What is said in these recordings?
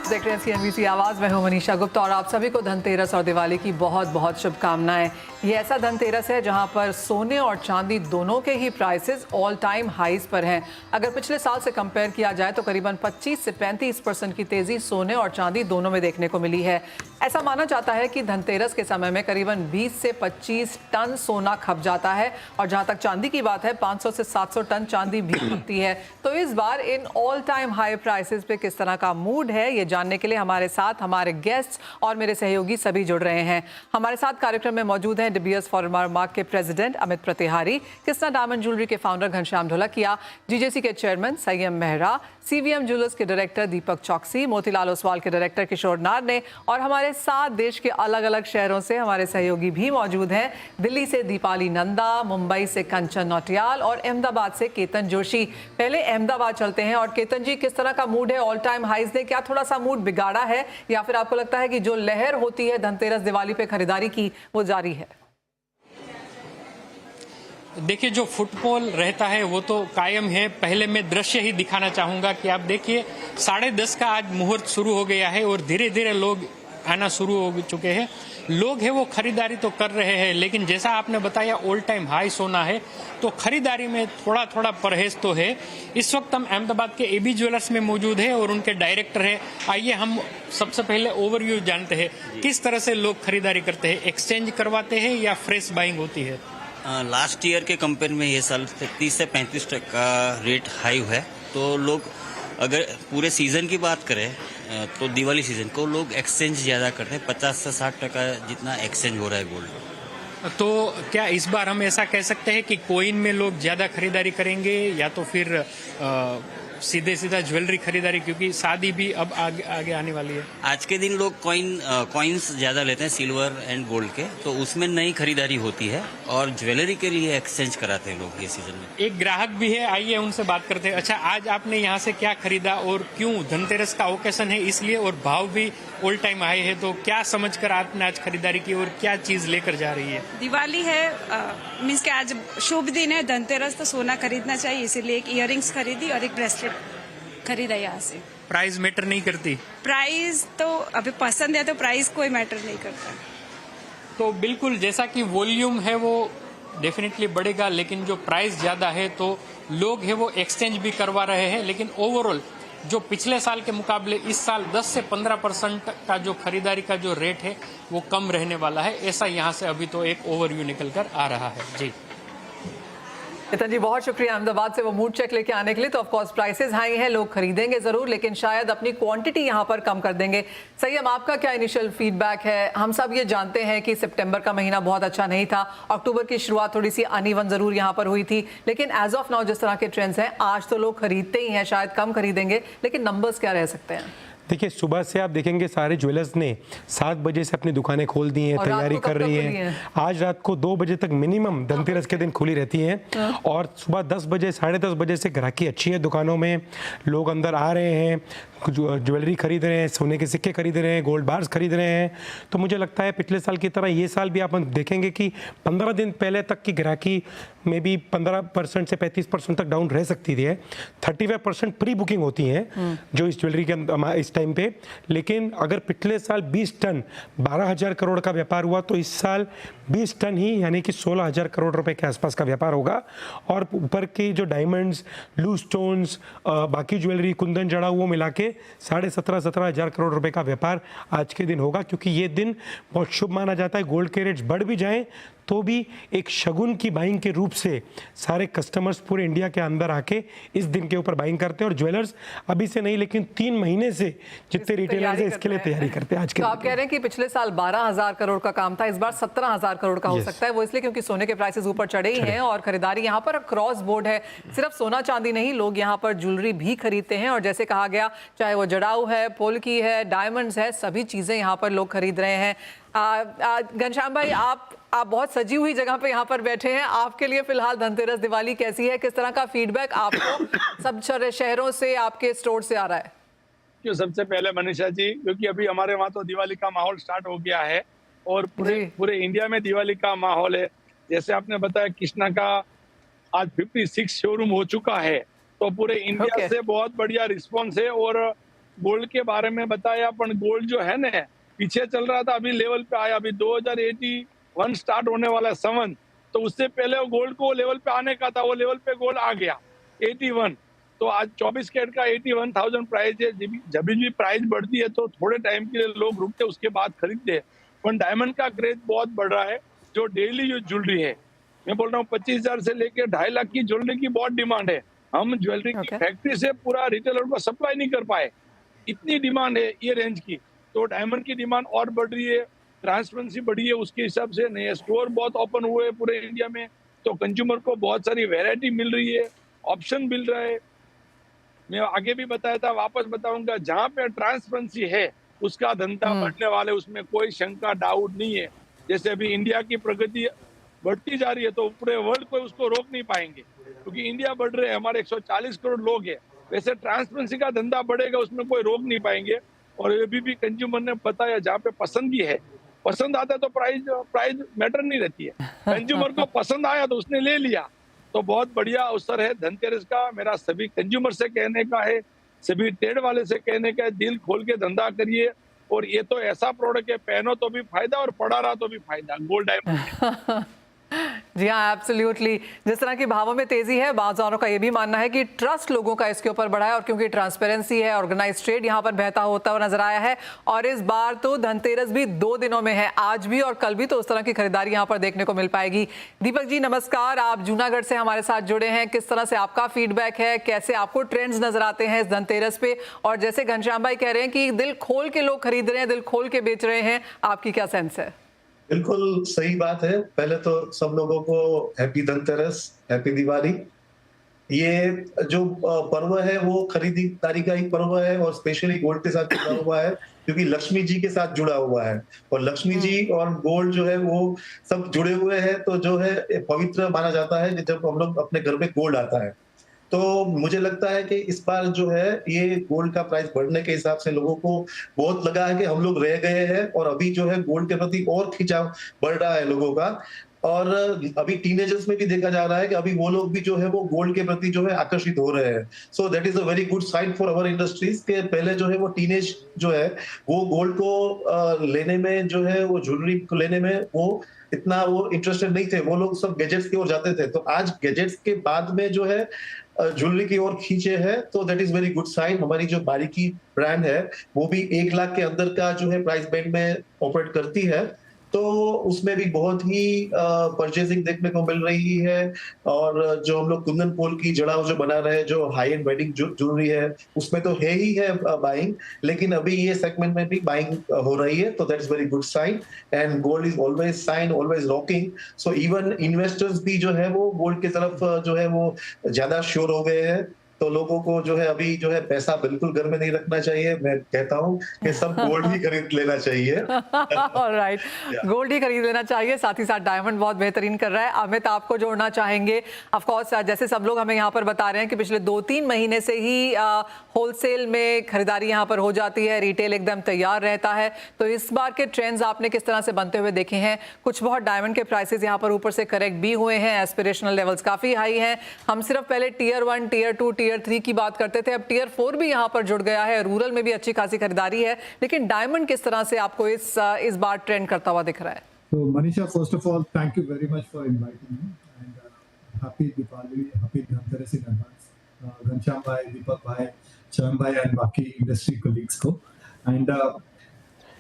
देख रहे हैं CNBC आवाज। मैं हूं मनीषा गुप्ता और आप सभी को धनतेरस और दिवाली की बहुत बहुत शुभकामनाएं। ये ऐसा धनतेरस है जहां पर सोने और चांदी दोनों के ही प्राइसेस ऑल टाइम हाईज पर हैं। अगर पिछले साल से कंपेयर किया जाए तो करीबन 25 से 35% की तेजी सोने और चांदी दोनों में देखने को मिली है। ऐसा माना जाता है कि धनतेरस के समय में करीबन 20 से 25 टन सोना खप जाता है और जहां तक चांदी की बात है 500 से 700 टन चांदी भी खपती है। तो इस बार in all time high prices पे किस तरह का मूड है ये जानने के लिए हमारे साथ हमारे गेस्ट और मेरे सहयोगी सभी जुड़ रहे हैं। हमारे साथ कार्यक्रम में मौजूद हैं डीबीएस फॉरेनमार्क के president Amit Pratihari, Krishna diamond jewellery के फाउंडर घनश्याम ढोलकिया, जीजेसी के chairman Sanyam Mehra, CVM jewellers के डायरेक्टर दीपक चौकसी, मोतीलाल ओसवाल के डायरेक्टर किशोर नारने और हमारे साथ देश के अलग अलग शहरों से हमारे सहयोगी भी मौजूद हैं। दिल्ली से दीपाली नंदा, मुंबई से कंचन नौटियाल और अहमदाबाद से केतन जोशी। पहले अहमदाबाद चलते हैं और केतन जी, किस तरह का मूड है? ऑल टाइम हाइज ने क्या थोड़ा सा मूड बिगाड़ा है या फिर आपको लगता है कि जो लहर होती है धनतेरस दिवाली पे खरीदारी की वो जारी है? देखिए, जो फुटफॉल रहता है वो तो कायम है। पहले मैं दृश्य ही दिखाना चाहूंगा कि आप देखिए 10:30 का आज मुहूर्त शुरू हो गया है और धीरे धीरे लोग आना शुरू हो चुके हैं। लोग है वो खरीदारी तो कर रहे हैं, लेकिन जैसा आपने बताया ऑल टाइम हाई सोना है तो खरीदारी में थोड़ा थोड़ा परहेज तो है। इस वक्त हम अहमदाबाद के एबी ज्वेलर्स में मौजूद है और उनके डायरेक्टर है। आइए हम सबसे पहले ओवरव्यू जानते हैं किस तरह से लोग खरीदारी करते हैं। एक्सचेंज करवाते हैं या फ्रेश बाइंग होती है? लास्ट ईयर के कंपेयर में ये साल 30 से 35% का रेट हाई है। तो लोग अगर पूरे सीजन की बात करें तो दिवाली सीजन को लोग एक्सचेंज ज़्यादा करते हैं। 50 से 60% जितना एक्सचेंज हो रहा है गोल्ड। तो क्या इस बार हम ऐसा कह सकते हैं कि कॉइन में लोग ज्यादा खरीदारी करेंगे या तो फिर सीधे सीधा ज्वेलरी खरीदारी, क्योंकि शादी भी अब आगे आने वाली है? आज के दिन लोग कॉइन्स ज्यादा लेते हैं सिल्वर एंड गोल्ड के, तो उसमें नई खरीदारी होती है और ज्वेलरी के लिए एक्सचेंज कराते हैं लोग ये सीजन में। एक ग्राहक भी है, आइए उनसे बात करते हैं। अच्छा, आज आपने यहाँ से क्या खरीदा और क्यों? धनतेरस का ओकेशन है इसलिए और भाव भी ऑल टाइम हाई है, तो क्या समझकर आपने आज खरीदारी की और क्या चीज लेकर जा रही है? दिवाली है, मीन्स के आज शुभ दिन है, धनतेरस तो सोना खरीदना चाहिए, इसीलिए एक इयररिंग्स खरीदी और एक ब्रेसलेट खरीदा यहाँ से। प्राइस मैटर नहीं करती? प्राइस तो अभी पसंद है तो प्राइस कोई मैटर नहीं करता। तो बिल्कुल, जैसा कि वॉल्यूम है वो डेफिनेटली बढ़ेगा, लेकिन जो प्राइस ज्यादा है तो लोग है वो एक्सचेंज भी करवा रहे हैं। लेकिन ओवरऑल जो पिछले साल के मुकाबले इस साल 10 से 15% का जो खरीदारी का जो रेट है वो कम रहने वाला है, ऐसा यहाँ से अभी तो एक ओवरव्यू निकल कर आ रहा है। जी केतन जी, बहुत शुक्रिया अहमदाबाद से वो मूड चेक लेके आने के लिए। तो ऑफ कोर्स प्राइसेस हाई हैं, लोग खरीदेंगे जरूर, लेकिन शायद अपनी क्वांटिटी यहाँ पर कम कर देंगे। संयम, आपका क्या इनिशियल फीडबैक है? हम सब ये जानते हैं कि सितंबर का महीना बहुत अच्छा नहीं था, अक्टूबर की शुरुआत थोड़ी सी अनइवन जरूर यहाँ पर हुई थी, लेकिन एज ऑफ नाउ जिस तरह के ट्रेंड्स हैं आज तो लोग खरीदते ही हैं, शायद कम खरीदेंगे, लेकिन नंबर्स क्या रह सकते हैं? देखिए, सुबह से आप देखेंगे सारे ज्वेलर्स ने 7 बजे से अपनी दुकानें खोल दी हैं, तैयारी कर रही हैं। आज रात को 2 बजे तक मिनिमम धनतेरस के दिन खुली रहती हैं और सुबह 10 बजे 10:30 बजे से ग्राहकी अच्छी है दुकानों में। लोग अंदर आ रहे हैं, ज्वेलरी खरीद रहे हैं, सोने के सिक्के खरीद रहे हैं, गोल्ड बार्स खरीद रहे हैं। तो मुझे लगता है पिछले साल की तरह ये साल भी आप देखेंगे कि 15 दिन पहले तक की ग्राहकी में भी 15% से 35% तक डाउन रह सकती है। 35% प्री बुकिंग होती हैं जो इस ज्वेलरी के इस टाइम पे। लेकिन अगर पिछले साल 20 टन 12,000 करोड़ का व्यापार हुआ तो इस साल 20 टन ही यानी कि 16,000 करोड़ रुपए के आसपास का व्यापार होगा। और ऊपर की जो डायमंड्स, लूज स्टोन्स, बाकी ज्वेलरी, कुंदन जड़ा वो मिला के 17,500-17,000 करोड़ रुपए का व्यापार आज के दिन होगा, क्योंकि ये दिन बहुत शुभ माना जाता है। गोल्ड के रेट्स बढ़ भी जाएं तो भी एक शगुन की बाइंग के रूप से सारे कस्टमर्स पूरे इंडिया के अंदर आके इस दिन के ऊपर बाइंग करते हैं और ज्वेलर्स अभी से नहीं लेकिन 3 महीने से जितने रिटेलर्स हैं इसके लिए तैयारी करते हैं आज के। तो आप कह रहे हैं कि पिछले साल 12,000 करोड़ का काम था, इस बार 17,000 करोड़ का हो सकता है। वो इसलिए क्योंकि सोने के प्राइसेस ऊपर चढ़े ही हैं और खरीदारी यहाँ पर क्रॉस बोर्ड है। सिर्फ सोना चांदी नहीं, लोग यहाँ पर ज्वेलरी भी खरीदते हैं और जैसे कहा गया, चाहे वो जड़ाऊ है, पोल्की है, डायमंड्स है, सभी चीजें यहाँ पर लोग खरीद रहे हैं। घनश्याम भाई, आप बहुत सजी हुई जगह पे यहाँ पर बैठे हैं, आपके लिए फिलहाल धनतेरस दिवाली कैसी है? किस तरह का फीडबैक आपको सब शहरों से, आपके स्टोर से आ रहा है? जो सबसे पहले मनीषा जी, क्योंकि अभी हमारे वहाँ तो दिवाली का माहौल स्टार्ट हो गया है और पूरे इंडिया में दिवाली का माहौल है। जैसे आपने बताया कृष्णा का आज 56 शोरूम हो चुका है, तो पूरे इंडिया से बहुत बढ़िया रिस्पॉन्स है और गोल्ड के बारे में बताया, पर गोल्ड जो है ना पीछे चल रहा था, अभी लेवल पे आया, अभी 2081 स्टार्ट होने वाला है 7, तो उससे पहले वो गोल्ड को लेवल पे आने का था, वो लेवल पे गोल्ड आ गया 81। तो आज 24 कैरेट का 81,000 प्राइस है। जब भी प्राइस बढ़ती है तो थोड़े टाइम के लिए लोग रुकते, उसके बाद खरीदते हैं। पर डायमंड का क्रेज बहुत बढ़ रहा है, जो डेली यूज ज्वेलरी है। मैं बोल रहा हूँ 25,000 से लेकर 2.5 लाख की ज्वेलरी की बहुत डिमांड है। हम ज्वेलरी की फैक्ट्री से पूरा रिटेलर को सप्लाई नहीं कर पाए, इतनी डिमांड है ये रेंज की। तो डायमंड की डिमांड और बढ़ रही है, ट्रांसपेरेंसी बढ़ी है, उसके हिसाब से नए स्टोर बहुत ओपन हुए पूरे इंडिया में, तो कंज्यूमर को बहुत सारी वैरायटी मिल रही है, ऑप्शन मिल रहा है। मैं आगे भी बताया था, वापस बताऊंगा, जहाँ पे ट्रांसपेरेंसी है उसका धंधा बढ़ने वाले, उसमें कोई शंका डाउट नहीं है। जैसे अभी इंडिया की प्रगति बढ़ती जा रही है तो पूरे वर्ल्ड को उसको रोक नहीं पाएंगे, क्योंकि इंडिया बढ़ रहे हैं, हमारे 140 करोड़ लोग हैं। वैसे ट्रांसपेरेंसी का धंधा बढ़ेगा, उसमें कोई रोक नहीं पाएंगे। और अभी भी कंज्यूमर ने बताया, जहाँ पे पसंदगी है, पसंद आता है तो प्राइस मैटर नहीं रहती है। कंज्यूमर को पसंद आया तो उसने ले लिया, तो बहुत बढ़िया अवसर है धनतेरस का। मेरा सभी कंज्यूमर से कहने का है, सभी ट्रेड वाले से कहने का है, दिल खोल के धंधा करिए। और ये तो ऐसा प्रोडक्ट है, पहनो तो भी फायदा और पड़ा रहा तो भी फायदा। गोल्ड डायमंड जी हाँ, एब्सोल्युटली। जिस तरह की भावों में तेजी है, बाजारों का ये भी मानना है कि ट्रस्ट लोगों का इसके ऊपर बढ़ा है, और क्योंकि ट्रांसपेरेंसी है, ऑर्गेनाइज ट्रेड यहाँ पर बहता होता हुआ नजर आया है। और इस बार तो धनतेरस भी 2 दिनों में है, आज भी और कल भी, तो उस तरह की खरीदारी यहाँ पर देखने को मिल पाएगी। दीपक जी नमस्कार, आप जूनागढ़ से हमारे साथ जुड़े हैं, किस तरह से आपका फीडबैक है, कैसे आपको ट्रेंड्स नजर आते हैं इस धनतेरस पे? और जैसे घनश्याम भाई कह रहे हैं कि दिल खोल के लोग खरीद रहे हैं, दिल खोल के बेच रहे हैं, आपकी क्या सेंस है? बिल्कुल सही बात है। पहले तो सब लोगों को हैप्पी धनतेरस, हैप्पी दिवाली। ये जो पर्व है वो खरीदारी का ही पर्व है, और स्पेशली गोल्ड के साथ जुड़ा हुआ है, क्योंकि लक्ष्मी जी के साथ जुड़ा हुआ है। और लक्ष्मी जी और गोल्ड जो है वो सब जुड़े हुए हैं, तो जो है पवित्र माना जाता है कि जब हम लोग अपने घर में गोल्ड आता है। तो मुझे लगता है कि इस बार जो है ये गोल्ड का प्राइस बढ़ने के हिसाब से लोगों को बहुत लगा है कि हम लोग रह गए हैं, और अभी जो है गोल्ड के प्रति और खिंचाव बढ़ रहा है लोगों का। और अभी टीनेजर्स में भी देखा जा रहा है कि अभी वो लोग भी जो है वो गोल्ड के प्रति जो है आकर्षित हो रहे हैं। So that is a very good sign for our industries के पहले जो है वो टीनेज जो है वो गोल्ड को लेने में, जो है वो ज्वेलरी को लेने में वो इतना वो इंटरेस्टेड नहीं थे, वो लोग सब गैजेट्स की ओर जाते थे। तो आज गैजेट्स के बाद में जो है ज्वेलरी की ओर खींचे है, तो that is very good sign. हमारी जो बारीकी ब्रांड है वो भी 1 लाख के अंदर का जो है प्राइस बैंड में ऑपरेट करती है, तो उसमें भी बहुत ही परचेजिंग देखने को मिल रही है। और जो हम लोग कुंदन पोल की जड़ा जो बना रहे हैं, जो हाई एंड वेडिंग ज्वेलरी है, उसमें तो है ही है बाइंग, लेकिन अभी ये सेगमेंट में भी बाइंग हो रही है, तो that is very good sign. And gold is always sign, always rocking. So even investors भी जो है वो गोल्ड की तरफ जो है वो ज्यादा श्योर हो गए हैं। तो लोगों को जो है अभी जो है पैसा बिल्कुल घर में नहीं रखना चाहिए। मैं कहता हूँ कि सब गोल्ड ही खरीद लेना चाहिए। ऑलराइट, गोल्ड ही खरीद लेना चाहिए। साथ ही साथ डायमंड बहुत बेहतरीन कर रहा है। अमित, आपको जोड़ना चाहेंगे? ऑफ कोर्स जैसे सब लोग हमें यहाँ पर बता रहे हैं कि पिछले 2-3 महीने से ही होलसेल में खरीदारी यहाँ पर हो जाती है, रिटेल एकदम तैयार रहता है। तो इस बार के ट्रेंड्स आपने किस तरह से बनते हुए देखे हैं? कुछ बहुत डायमंड के प्राइसेस यहाँ पर ऊपर से करेक्ट भी हुए हैं, एस्पिरेशनल लेवल्स काफी हाई हैं। हम सिर्फ पहले टियर 1, टियर 2, टियर 3 की बात करते थे, अब टियर 4 भी यहाँ पर जुड़ गया है। रूरल में भी अच्छी खासी खरीदारी है, लेकिन डायमंड किस तरह से आपको इस बार ट्रेंड करता हुआ दिख रहा है? So Manisha, first of all, thank you very much for inviting me, and happy Diwali, happy Dhanteras in advance. Ghanshyam bhai, Deepak bhai, Charan bhai and बाकी industry colleagues को। And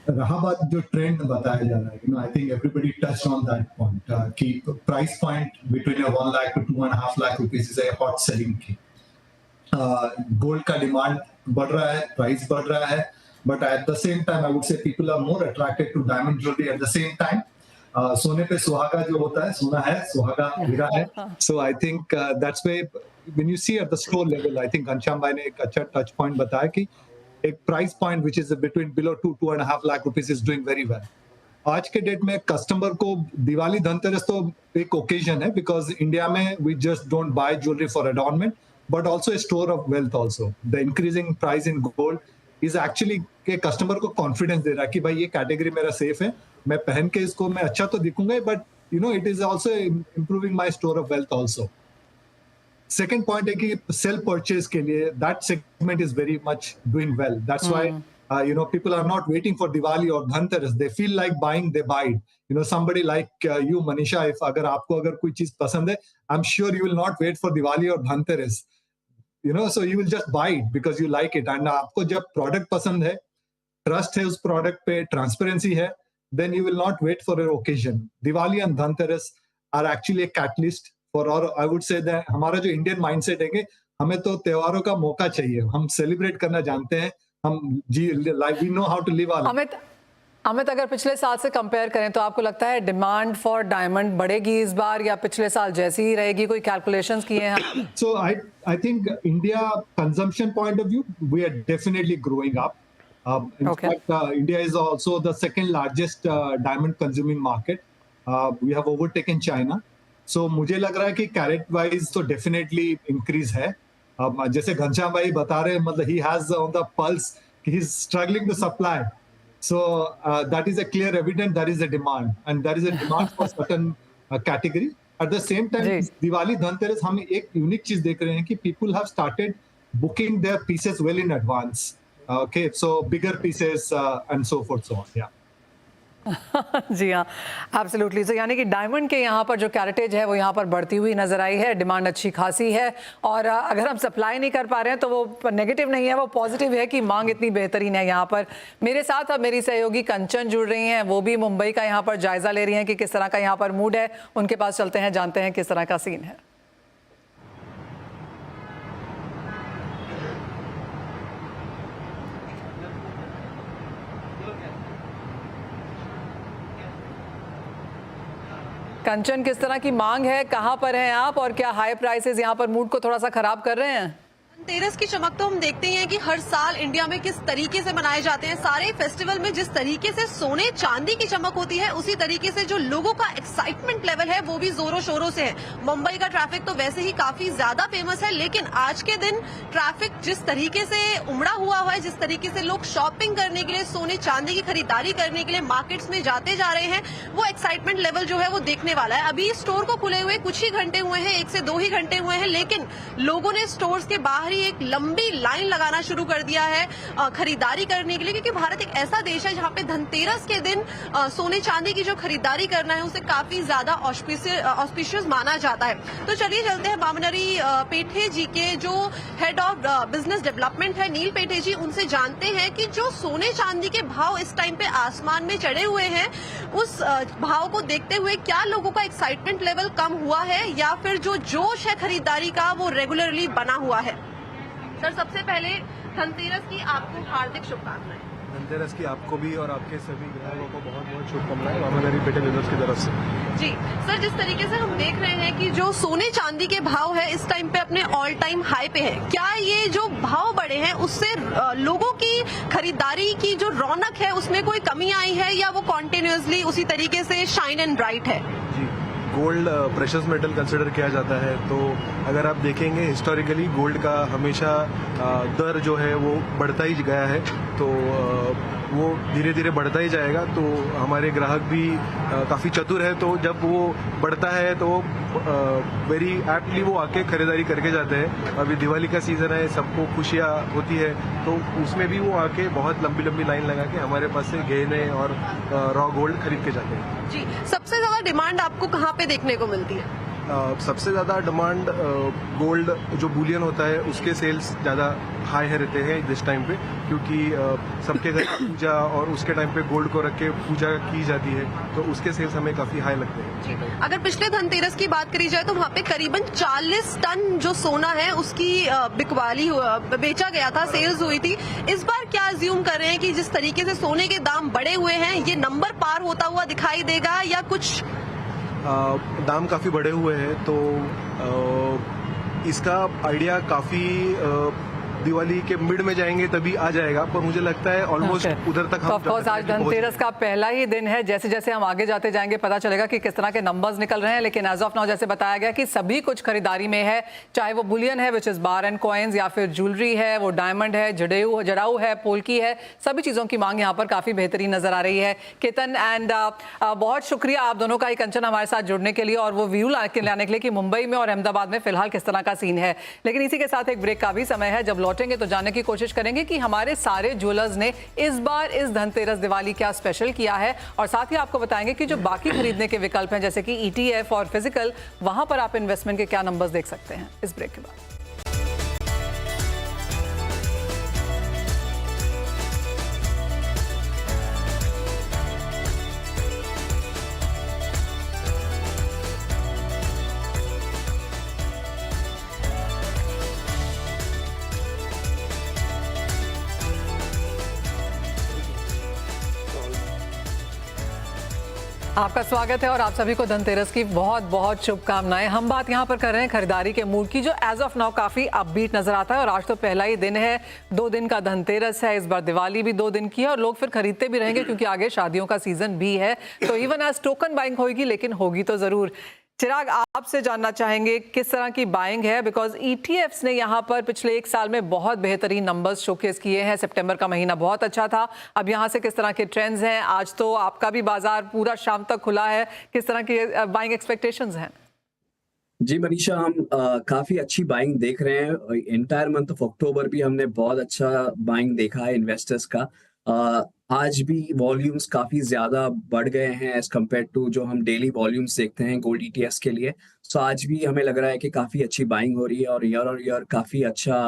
रहा बात जो ट्रेंड बताया जा रहा है, I think everybody touched on that point कि price point between 1 lakh to 2.5 lakh rupees is a hot selling key. Gold का डिमांड बढ़ रहा है, प्राइस बढ़ रहा है, but at the same time I would say people are more attracted to diamond jewellery at the same time. सोने पे सुहागा जो होता है, सोना है, सुहागा हीरा है। So I think that's way when you see at the store level, I think Ghanshyam bhai ने एक अच्छा टच पॉइंट बताया कि एक price point which is between below 2.5 lakh rupees is doing very well. आज के डेट में कस्टमर को दिवाली धनतेरस तो एक ओकेजन है, बिकॉज इंडिया में we just don't buy jewellery for adornment, but also a store of wealth also. The increasing price in gold is actually के customer को कॉन्फिडेंस दे रहा है कि भाई ये कैटेगरी मेरा सेफ है, मैं पहन के इसको मैं अच्छा तो दिखूंगा, but it is also improving my store of wealth also. Second point है कि सेल्फ परचेज के लिए that segment is very much doing well. That's why people are not waiting for Diwali or Dhanteras. They feel like buying, they buy it. Somebody like you, Manisha, if agar koi cheez pasand hai, I'm sure you will not wait for Diwali or Dhanteras. So you will just buy it because you like it. And aapko jab product pasand hai, trust hai us product pe, transparency hai, then you will not wait for an occasion. Diwali and Dhanteras are actually a catalyst for, or I would say that हमारा जो Indian mindset है कि हमें तो त्योहारों का मौका चाहिए, हम सेलिब्रेट करना जानते हैं, हम जी like we know how to live our. Amit, अगर पिछले साल से कंपेयर करें तो आपको लगता है डिमांड फॉर डायमंड बढ़ेगी इस बार या पिछले साल जैसी ही रहेगी? कोई कैलकुलेशंस किए हैं? So I think India consumption point of view, we are definitely growing up. In fact, India is also the second largest diamond consuming market. We have overtaken China. So मुझे लग रहा है कि कैरेट वाइज तो definitely increase है. जैसे घनश्याम भाई बता रहे हैं, मतलब he has on the pulse, he is struggling to supply. So that is a clear evidence there is a demand, and there is a demand for certain category. At the same time, Diwali, Dhanteras, हम एक unique चीज देख रहे हैं कि people have started booking their pieces well in advance. Okay, so bigger pieces and so forth, so on. Yeah. जी हाँ, absolutely. तो यानी कि डायमंड के यहाँ पर जो कैरेटेज है वो यहाँ पर बढ़ती हुई नजर आई है, डिमांड अच्छी खासी है, और अगर हम सप्लाई नहीं कर पा रहे हैं तो वो नेगेटिव नहीं है, वो पॉजिटिव है कि मांग इतनी बेहतरीन है यहाँ पर. मेरे साथ अब मेरी सहयोगी कंचन जुड़ रही हैं, वो भी मुंबई का यहाँ पर जायजा ले रही हैं कि किस तरह का यहाँ पर मूड है. उनके पास चलते हैं, जानते हैं किस तरह का सीन है. कंचन, किस तरह की मांग है, कहां पर हैं आप, और क्या हाई प्राइसेस यहां पर मूड को थोड़ा सा खराब कर रहे हैं? धनतेरस की चमक तो हम देखते ही हैं कि हर साल इंडिया में किस तरीके से मनाए जाते हैं. सारे फेस्टिवल में जिस तरीके से सोने चांदी की चमक होती है, उसी तरीके से जो लोगों का एक्साइटमेंट लेवल है वो भी जोरों शोरों से है. मुंबई का ट्रैफिक तो वैसे ही काफी ज्यादा फेमस है, लेकिन आज के दिन ट्रैफिक जिस तरीके से उमड़ा हुआ है, जिस तरीके से लोग शॉपिंग करने के लिए, सोने चांदी की खरीदारी करने के लिए मार्केट्स में जाते जा रहे हैं, वो एक्साइटमेंट लेवल जो है वो देखने वाला है. अभी स्टोर को खुले हुए कुछ ही घंटे हुए हैं, 1 से 2 ही घंटे हुए हैं, लेकिन लोगों ने स्टोर्स के बाहर ही एक लंबी लाइन लगाना शुरू कर दिया है खरीदारी करने के लिए, क्योंकि भारत एक ऐसा देश है जहां पे धनतेरस के दिन सोने चांदी की जो खरीदारी करना है उसे काफी ज्यादा ऑस्पिशियस माना जाता है. तो चलिए चलते हैं बामनरी पेठे जी के जो हेड ऑफ बिजनेस डेवलपमेंट है, नील पेठे जी, उनसे जानते हैं कि जो सोने चांदी के भाव इस टाइम पे आसमान में चढ़े हुए हैं, उस भाव को देखते हुए क्या लोगों का एक्साइटमेंट लेवल कम हुआ है या फिर जो जोश है खरीदारी का वो रेगुलरली बना हुआ है. सर, सबसे पहले धनतेरस की आपको हार्दिक शुभकामनाएं. धनतेरस की आपको भी और आपके सभी ग्राहकों को बहुत बहुत शुभकामनाएं बामनरी पेठे बिजनेस की तरफ से. जी सर, जिस तरीके से हम देख रहे हैं कि जो सोने चांदी के भाव है इस टाइम पे अपने ऑल टाइम हाई पे है, क्या ये जो भाव बढ़े हैं उससे लोगों की खरीदारी की जो रौनक है उसमें कोई कमी आई है या वो कॉन्टिन्यूसली उसी तरीके से शाइन एंड ब्राइट है? जी, गोल्ड प्रेशियस मेटल कंसिडर किया जाता है, तो अगर आप देखेंगे हिस्टोरिकली गोल्ड का हमेशा दर जो है वो बढ़ता ही गया है, तो वो धीरे धीरे बढ़ता ही जाएगा. तो हमारे ग्राहक भी काफ़ी चतुर है, तो जब वो बढ़ता है तो वेरी एप्टली वो आके खरीदारी करके जाते हैं. अभी दिवाली का सीजन है, सबको खुशियाँ होती है, तो उसमें भी वो आके बहुत लंबी लंबी लाइन लगा के हमारे पास से गहने और रॉ गोल्ड खरीद के जाते हैं. जी, सबसे ज्यादा डिमांड आपको कहाँ पे देखने को मिलती है? सबसे ज़्यादा डिमांड गोल्ड जो बुलियन होता है उसके सेल्स ज़्यादा हाई है रहते हैं दिस टाइम पे, क्योंकि सबके घर पूजा और उसके टाइम पे गोल्ड को रख के पूजा की जाती है, तो उसके सेल्स हमें काफ़ी हाई लगते हैं. अगर पिछले धनतेरस की बात करी जाए तो वहाँ पे करीबन 40 टन जो सोना है उसकी बिकवाली बेचा गया था, सेल्स हुई थी. इस बार क्या अज्यूम कर रहे हैं कि जिस तरीके से सोने के दाम बढ़े हुए हैं, ये नंबर पार होता हुआ दिखाई देगा या कुछ? दाम काफ़ी बढ़े हुए हैं, तो इसका आइडिया काफ़ी दिवाली के मिड में जाएंगे तभी आ जाएगा, पर मुझे लगता है ऑलमोस्ट उधर तक हम ऑफ कोर्स आज धनतेरस का पहला ही दिन है। जैसे जैसे हम आगे जाते जाएंगे पता चलेगा कि किस तरह के नंबर्स निकल रहे हैं, लेकिन एज ऑफ नाउ जैसे बताया गया कि सभी कुछ खरीदारी में है, चाहे वो बुलियन है which is bar and coins, या फिर ज्वेलरी है, वो डायमंड है, जड़ाऊ है, पोल्की है, सभी चीज़ों की मांग यहाँ पर काफ़ी बेहतरीन नजर आ रही है। केतन एंड बहुत शुक्रिया आप दोनों का ही, कंचन, हमारे साथ जुड़ने के लिए और वो व्यू लाने के लिए कि मुंबई में और अहमदाबाद में फिलहाल किस तरह का सीन है। लेकिन इसी के साथ एक ब्रेक का भी समय है। जब लौटेंगे तो जानने की कोशिश करेंगे कि हमारे सारे ज्वेलर्स ने इस बार इस धनतेरस दिवाली क्या स्पेशल किया है, और साथ ही आपको बताएंगे कि जो बाकी खरीदने के विकल्प हैं जैसे कि ETF और फिजिकल, वहां पर आप इन्वेस्टमेंट के क्या नंबर्स देख सकते हैं इस ब्रेक के बाद। आपका स्वागत है और आप सभी को धनतेरस की बहुत बहुत शुभकामनाएं। हम बात यहां पर कर रहे हैं खरीदारी के मूड की, जो एज ऑफ नाउ काफी अपबीट नजर आता है। और आज तो पहला ही दिन है, 2 दिन का धनतेरस है, इस बार दिवाली भी 2 दिन की है और लोग फिर खरीदते भी रहेंगे क्योंकि आगे शादियों का सीजन भी है। तो इवन एज टोकन बाइंग होगी, लेकिन होगी तो जरूर। चिराग, आपसे जानना चाहेंगे किस तरह की बाइंग है, बिकॉज ETFs ने यहाँ पर पिछले 1 साल में बहुत बेहतरीन नंबर्स शोकेस किए हैं। सितंबर का महीना बहुत अच्छा था। अब यहाँ से किस तरह के ट्रेंड्स हैं? आज तो आपका भी बाजार पूरा शाम तक खुला है, किस तरह की बाइंग एक्सपेक्टेशंस हैं? जी मनीषा, हम काफी अच्छी बाइंग देख रहे हैं। एंटायर मंथ ऑफ अक्टूबर भी हमने बहुत अच्छा बाइंग देखा है इन्वेस्टर्स का। आज भी वॉल्यूम्स काफी ज्यादा बढ़ गए हैं एज कम्पेयर टू जो हम डेली वॉल्यूम्स देखते हैं गोल्ड ETFs के लिए। सो आज भी हमें लग रहा है कि काफी अच्छी बाइंग हो रही है और ईयर काफी अच्छा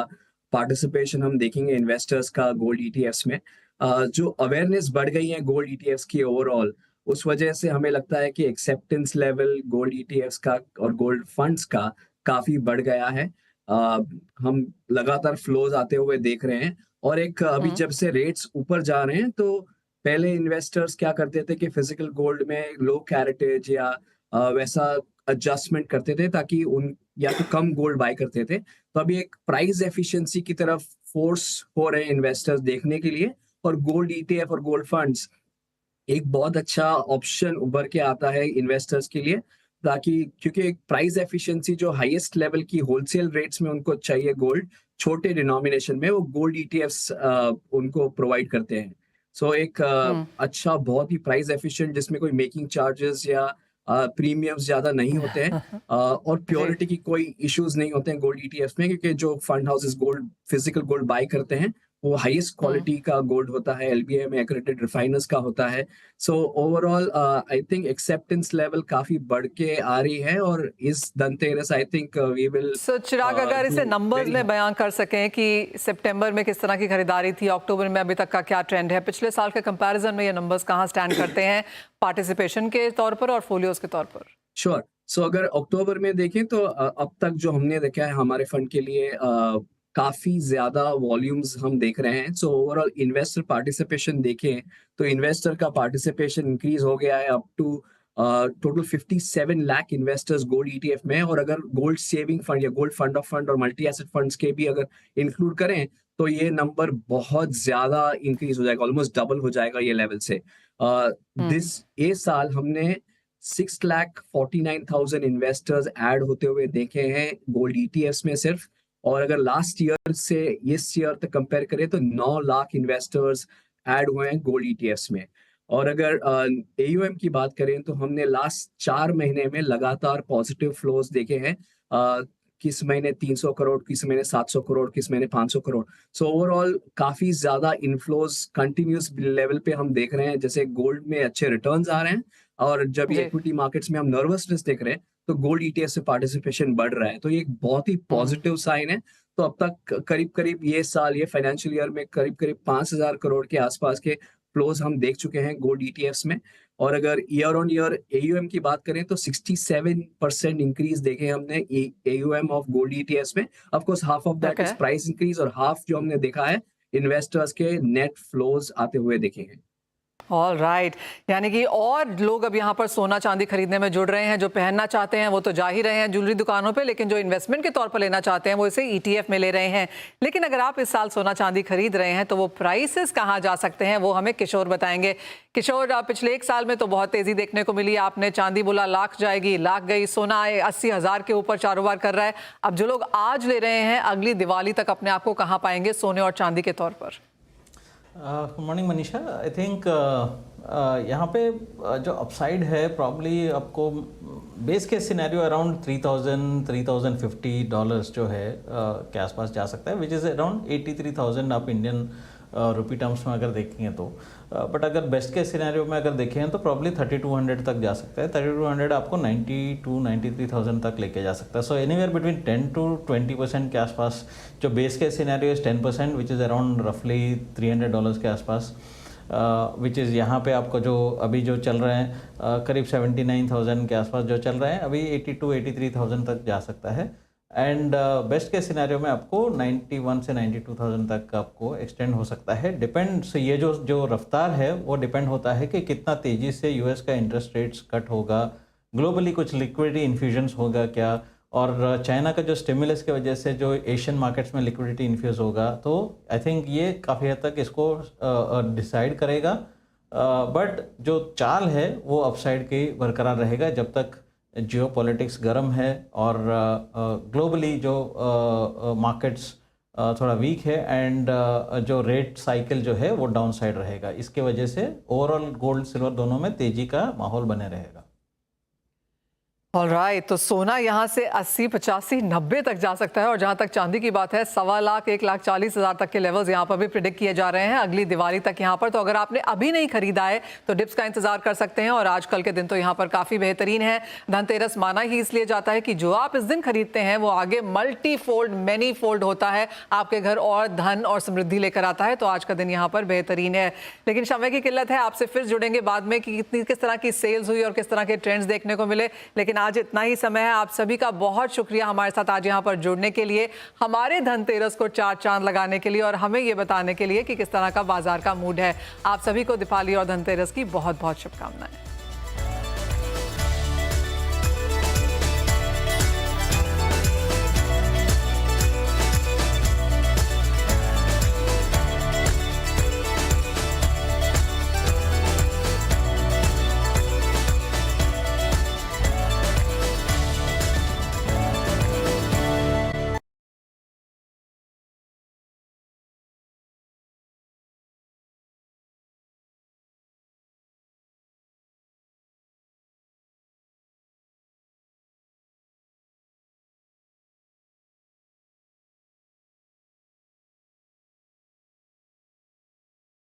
पार्टिसिपेशन हम देखेंगे इन्वेस्टर्स का गोल्ड ETFs में। जो अवेयरनेस बढ़ गई है गोल्ड ETFs की ओवरऑल, उस वजह से हमें लगता है कि एक्सेप्टेंस लेवल गोल्ड ETFs का और गोल्ड फंड्स का काफी बढ़ गया है। हम लगातार फ्लोज आते हुए देख रहे हैं। और एक अभी जब से रेट्स ऊपर जा रहे हैं, तो पहले इन्वेस्टर्स क्या करते थे कि फिजिकल गोल्ड में लो कैरेटेज या वैसा एडजस्टमेंट करते थे ताकि उन या तो कम गोल्ड बाय करते थे। तो अभी एक प्राइस एफिशिएंसी की तरफ फोर्स हो रहे हैं इन्वेस्टर्स देखने के लिए, और गोल्ड ETF और गोल्ड फंड्स एक बहुत अच्छा ऑप्शन उभर के आता है इन्वेस्टर्स के लिए, ताकि क्योंकि एक प्राइस एफिशिएंसी जो हाईएस्ट लेवल की होलसेल रेट्स में उनको चाहिए गोल्ड, छोटे डिनोमिनेशन में, वो गोल्ड ETFs उनको प्रोवाइड करते हैं। सो एक अच्छा, बहुत ही प्राइस एफिशिएंट, जिसमें कोई मेकिंग चार्जेस या प्रीमियम्स ज्यादा नहीं होते हैं और प्योरिटी की कोई इश्यूज नहीं होते हैं गोल्ड ETFs में, क्योंकि जो fund houses gold physical gold buy करते हैं वो हाईएस्ट क्वालिटी का गोल्ड होता है, LBI में एक्रेडिटेड रिफाइनर्स का होता है। So overall I think acceptance level काफी बढ़ के आ रही है, और इस Dhanteras I think we will. So Chirag, अगर इसे नंबर्स में बयान कर सकें कि सितंबर में किस तरह की खरीदारी थी, अक्टूबर में अभी तक का क्या ट्रेंड है, पिछले साल के कंपैरिजन में ये नंबर्स कहाँ स्टैंड करते हैं पार्टिसिपेशन के तौर पर और फोलियोज के तौर पर? श्योर। सो अगर अक्टूबर में देखें तो अब तक जो हमने देखा है हमारे फंड के लिए काफी ज्यादा वॉल्यूम्स हम देख रहे हैं। सो ओवरऑल इन्वेस्टर पार्टिसिपेशन देखें तो इन्वेस्टर का पार्टिसिपेशन इंक्रीज हो गया है up to total 57 lakh investors gold ETF में। और अगर गोल्ड सेविंग फंड या गोल्ड फंड ऑफ फंड और मल्टी एसेट फंड्स के भी अगर इंक्लूड करें तो ये नंबर बहुत ज्यादा इंक्रीज हो जाएगा, ऑलमोस्ट डबल हो जाएगा ये लेवल से। ये साल हमने 6,49,000 इन्वेस्टर्स ऐड होते हुए देखे हैं गोल्ड ETFs में सिर्फ। और अगर लास्ट ईयर से इस ईयर तक कंपेयर करें तो 9 लाख इन्वेस्टर्स ऐड हुए हैं गोल्ड ETFs में। और अगर AUM की बात करें तो हमने लास्ट 4 महीने में लगातार पॉजिटिव फ्लोज देखे हैं। किस महीने 300 करोड़, किस महीने 700 करोड़, किस महीने 500 करोड़। सो ओवरऑल काफी ज्यादा इनफ्लोज कंटिन्यूस लेवल पे हम देख रहे हैं। जैसे गोल्ड में अच्छे रिटर्न्स आ रहे हैं, और जब ये इक्विटी मार्केट्स में हम नर्वसनेस देख रहे हैं तो गोल्ड ETF से पार्टिसिपेशन बढ़ रहा है। तो ये एक बहुत ही पॉजिटिव साइन है। तो अब तक करीब ये साल, ये फाइनेंशियल ईयर में करीब 5,000 करोड़ के आसपास के फ्लोज हम देख चुके हैं गोल्ड ETFs में। और अगर ईयर ऑन ईयर AUM की बात करें तो 67% इंक्रीज देखे हमने AUM ऑफ गोल्ड ETFs में। Of course half of that is price increase, और हाफ जो हमने देखा है इन्वेस्टर्स के नेट फ्लोज आते हुए देखे हैं। ऑल राइट, यानी कि और लोग अब यहाँ पर सोना चांदी खरीदने में जुड़ रहे हैं। जो पहनना चाहते हैं वो तो जा ही रहे हैं ज्वेलरी दुकानों पे, लेकिन जो इन्वेस्टमेंट के तौर पर लेना चाहते हैं वो इसे ETF में ले रहे हैं। लेकिन अगर आप इस साल सोना चांदी खरीद रहे हैं तो वो प्राइसेस कहाँ जा सकते हैं वो हमें किशोर बताएंगे। किशोर, पिछले 1 साल में तो बहुत तेजी देखने को मिली। आपने चांदी बोला लाख जाएगी, लाख गई, सोना 80,000 के ऊपर चारोबार कर रहा है। अब जो लोग आज ले रहे हैं अगली दिवाली तक अपने आप को कहाँ पाएंगे सोने और चांदी के तौर पर? Good morning Manisha. I think यहाँ पे जो अपसाइड है प्रॉब्ली आपको बेस केस सिनेरियो अराउंड $3,050 जो है के आसपास जा सकता है, विच इज़ अराउंड 83,000 आप इंडियन रुपी टर्म्स में अगर देखेंगे तो। बट अगर बेस्ट केस सिनेरियो में अगर देखें तो प्रॉब्ली 3200 तक जा सकता है। 3200 आपको 93,000 तक लेके जा सकता है। सो एनीवेयर बिटवीन 10 to 20% के आसपास जो बेस केस सिनेरियो है 10%, विच इज़ अराउंड रफली $300 के आसपास, विच इज़ यहाँ पे आपको जो अभी जो चल रहे हैं करीब 79,000 के आसपास जो चल रहे हैं अभी 82-83,000 तक जा सकता है। एंड बेस्ट के सिनेरियो में आपको 91 से 92,000 तक आपको एक्सटेंड हो सकता है। डिपेंड्स, ये जो रफ्तार है वो डिपेंड होता है कि कितना तेज़ी से US का इंटरेस्ट रेट्स कट होगा, ग्लोबली कुछ लिक्विडिटी इन्फ्यूजन्स होगा क्या, और चाइना का जो स्टिमुलस की वजह से जो एशियन मार्केट्स में लिक्विडिटी इन्फ्यूज़ होगा। तो आई थिंक ये काफ़ी हद तक इसको डिसाइड करेगा। बट जो चाल है वो अपसाइड की बरकरार रहेगा जब तक जियोपॉलिटिक्स गर्म है और ग्लोबली जो मार्केट्स थोड़ा वीक है एंड जो रेट साइकिल जो है वो डाउन साइड रहेगा। इसके वजह से ओवरऑल गोल्ड सिल्वर दोनों में तेजी का माहौल बने रहेगा। ऑलराइट, तो सोना यहाँ से 80, 85, 90 तक जा सकता है। और जहाँ तक चांदी की बात है 1.25 लाख, 1,40,000 तक के लेवल्स यहाँ पर भी प्रिडिक्ट किए जा रहे हैं अगली दिवाली तक यहाँ पर। तो अगर आपने अभी नहीं खरीदा है तो डिप्स का इंतजार कर सकते हैं। और आजकल के दिन तो यहाँ पर काफ़ी बेहतरीन है। धनतेरस माना ही इसलिए जाता है कि जो आप इस दिन खरीदते हैं वो आगे मल्टी फोल्ड, मैनी फोल्ड होता है, आपके घर और धन और समृद्धि लेकर आता है। तो आज का दिन यहाँ पर बेहतरीन है। लेकिन समय की किल्लत है, आपसे फिर जुड़ेंगे बाद में कि किस तरह की सेल्स हुई और किस तरह के ट्रेंड्स देखने को मिले। लेकिन आज इतना ही समय है। आप सभी का बहुत शुक्रिया हमारे साथ आज यहाँ पर जुड़ने के लिए, हमारे धनतेरस को 4 चांद लगाने के लिए और हमें ये बताने के लिए कि किस तरह का बाजार का मूड है। आप सभी को दीपावली और धनतेरस की बहुत बहुत शुभकामनाएं।